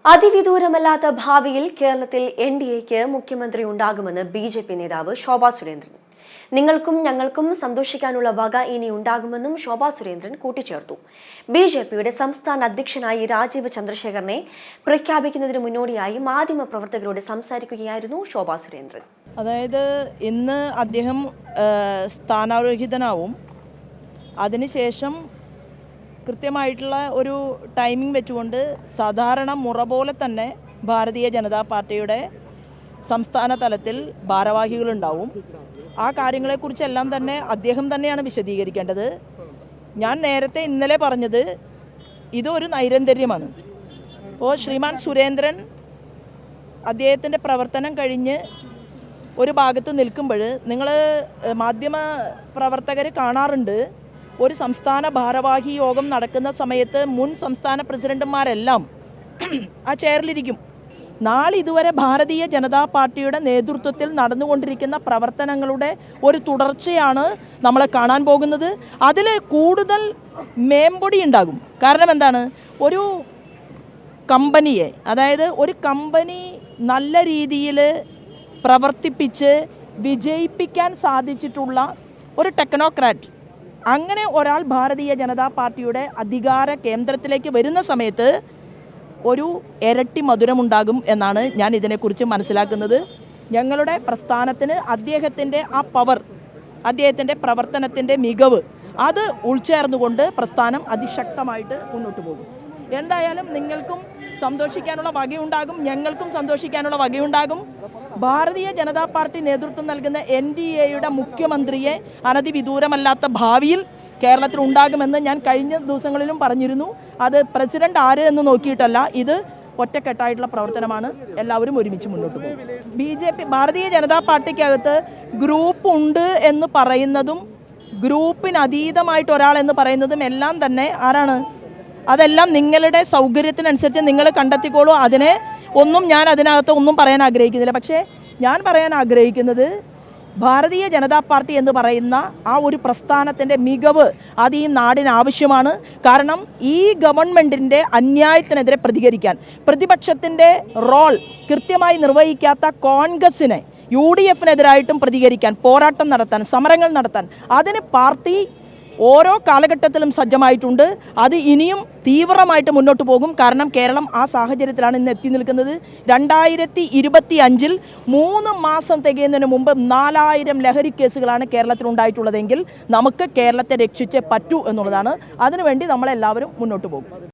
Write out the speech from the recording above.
അതിവിദൂരമല്ലാത്ത ഭാവിയിൽ കേരളത്തിൽ എൻഡിഎക്ക് മുഖ്യമന്ത്രി ഉണ്ടാകുമെന്ന് ബിജെപി നേതാവ് ശോഭാ സുരേന്ദ്രൻ. നിങ്ങൾക്കും ഞങ്ങൾക്കും സന്തോഷിക്കാനുള്ള വക ഇനി ഉണ്ടാകുമെന്നും ശോഭാ സുരേന്ദ്രൻ കൂട്ടിച്ചേർത്തു. ബിജെപിയുടെ സംസ്ഥാന അധ്യക്ഷനായി രാജീവ് ചന്ദ്രശേഖരനെ പ്രഖ്യാപിക്കുന്നതിന് മുന്നോടിയായി മാധ്യമപ്രവർത്തകരോട് സംസാരിക്കുകയായിരുന്നു ശോഭാ സുരേന്ദ്രൻ. അതായത് ഇന്ന് അദ്ദേഹം സ്ഥാനാരോഹിതനാവും. അതിനുശേഷം കൃത്യമായിട്ടുള്ള ഒരു ടൈമിംഗ് വെച്ചുകൊണ്ട് സാധാരണ മുറ പോലെ തന്നെ ഭാരതീയ ജനതാ പാർട്ടിയുടെ സംസ്ഥാന തലത്തിൽ ഭാരവാഹികളുണ്ടാവും. ആ കാര്യങ്ങളെക്കുറിച്ചെല്ലാം തന്നെ അദ്ദേഹം തന്നെയാണ് വിശദീകരിക്കേണ്ടത്. ഞാൻ നേരത്തെ ഇന്നലെ പറഞ്ഞത് ഇതൊരു നൈരന്തര്യമാണ്. അപ്പോൾ ശ്രീമാൻ സുരേന്ദ്രൻ അദ്ദേഹത്തിൻ്റെ പ്രവർത്തനം കഴിഞ്ഞ് ഒരു ഭാഗത്ത് നിൽക്കുമ്പോൾ നിങ്ങൾ മാധ്യമ പ്രവർത്തകർ കാണാറുണ്ട്, ഒരു സംസ്ഥാന ഭാരവാഹി യോഗം നടക്കുന്ന സമയത്ത് മുൻ സംസ്ഥാന പ്രസിഡന്റുമാരെല്ലാം ആ ചെയറിലിരിക്കും. നാളിതുവരെ ഭാരതീയ ജനതാ പാർട്ടിയുടെ നേതൃത്വത്തിൽ നടന്നുകൊണ്ടിരിക്കുന്ന പ്രവർത്തനങ്ങളുടെ ഒരു തുടർച്ചയാണ് നമ്മൾ കാണാൻ പോകുന്നത്. അതിൽ കൂടുതൽ മേമ്പൊടി ഉണ്ടാകും. കാരണം എന്താണ്, ഒരു കമ്പനിയെ, അതായത് ഒരു കമ്പനി നല്ല രീതിയിൽ പ്രവർത്തിപ്പിച്ച് വിജയിപ്പിക്കാൻ സാധിച്ചിട്ടുള്ള ഒരു ടെക്നോക്രാറ്റ്, അങ്ങനെ ഒരാൾ ഭാരതീയ ജനതാ പാർട്ടിയുടെ അധികാര കേന്ദ്രത്തിലേക്ക് വരുന്ന സമയത്ത് ഒരു ഇരട്ടി മധുരമുണ്ടാകും എന്നാണ് ഞാൻ ഇതിനെക്കുറിച്ച് മനസ്സിലാക്കുന്നത്. ഞങ്ങളുടെ പ്രസ്ഥാനത്തിന് അദ്ദേഹത്തിൻ്റെ ആ പവർ, അദ്ദേഹത്തിൻ്റെ പ്രവർത്തനത്തിൻ്റെ മികവ്, അത് ഉൾച്ചേർന്നുകൊണ്ട് പ്രസ്ഥാനം അതിശക്തമായിട്ട് മുന്നോട്ട് പോകും. എന്തായാലും നിങ്ങൾക്കും സന്തോഷിക്കാനുള്ള വകയുണ്ടാകും, ഞങ്ങൾക്കും സന്തോഷിക്കാനുള്ള വകയുണ്ടാകും. ഭാരതീയ ജനതാ പാർട്ടി നേതൃത്വം നൽകുന്ന NDAയുടെ മുഖ്യമന്ത്രിയെ അനധിവിദൂരമല്ലാത്ത ഭാവിയിൽ കേരളത്തിൽ ഉണ്ടാകുമെന്ന് ഞാൻ കഴിഞ്ഞ ദിവസങ്ങളിലും പറഞ്ഞിരുന്നു. അത് പ്രസിഡന്റ് ആര് എന്ന് നോക്കിയിട്ടല്ല, ഇത് ഒറ്റക്കെട്ടായിട്ടുള്ള പ്രവർത്തനമാണ്. എല്ലാവരും ഒരുമിച്ച് മുന്നോട്ട് പോകും. BJP ഭാരതീയ ജനതാ പാർട്ടിക്കകത്ത് ഗ്രൂപ്പ് ഉണ്ട് എന്ന് പറയുന്നതും ഗ്രൂപ്പിന് അതീതമായിട്ട് ഒരാൾ എന്ന് പറയുന്നതും എല്ലാം തന്നെ ആരാണ്? അതെല്ലാം നിങ്ങളുടെ സൗകര്യത്തിനനുസരിച്ച് നിങ്ങൾ കണ്ടെത്തിക്കോളൂ. അതിനെ ഒന്നും ഞാൻ അതിനകത്ത് ഒന്നും പറയാൻ ആഗ്രഹിക്കുന്നില്ല. പക്ഷേ ഞാൻ പറയാൻ ആഗ്രഹിക്കുന്നത്, ഭാരതീയ ജനതാ പാർട്ടി എന്ന് പറയുന്ന ആ ഒരു പ്രസ്ഥാനത്തിൻ്റെ മികവ് അത് ഈ നാടിന് ആവശ്യമാണ്. കാരണം ഈ ഗവൺമെൻറ്റിൻ്റെ അന്യായത്തിനെതിരെ പ്രതികരിക്കാൻ, പ്രതിപക്ഷത്തിൻ്റെ റോൾ കൃത്യമായി നിർവഹിക്കാത്ത കോൺഗ്രസിനെ UDFനെതിരായിട്ടും പ്രതികരിക്കാൻ, പോരാട്ടം നടത്താൻ, സമരങ്ങൾ നടത്താൻ അതിന് പാർട്ടി ഓരോ കാലഘട്ടത്തിലും സജ്ജമായിട്ടുണ്ട്. അത് ഇനിയും തീവ്രമായിട്ട് മുന്നോട്ട് പോകും. കാരണം കേരളം ആ സാഹചര്യത്തിലാണ് ഇന്ന് എത്തി നിൽക്കുന്നത്. 2025 3 മാസം തികയുന്നതിന് മുമ്പ് 4000 ലഹരി കേസുകളാണ് കേരളത്തിൽ ഉണ്ടായിട്ടുള്ളതെങ്കിൽ നമുക്ക് കേരളത്തെ രക്ഷിച്ചേ പറ്റൂ എന്നുള്ളതാണ്. അതിനുവേണ്ടി നമ്മളെല്ലാവരും മുന്നോട്ട് പോകും.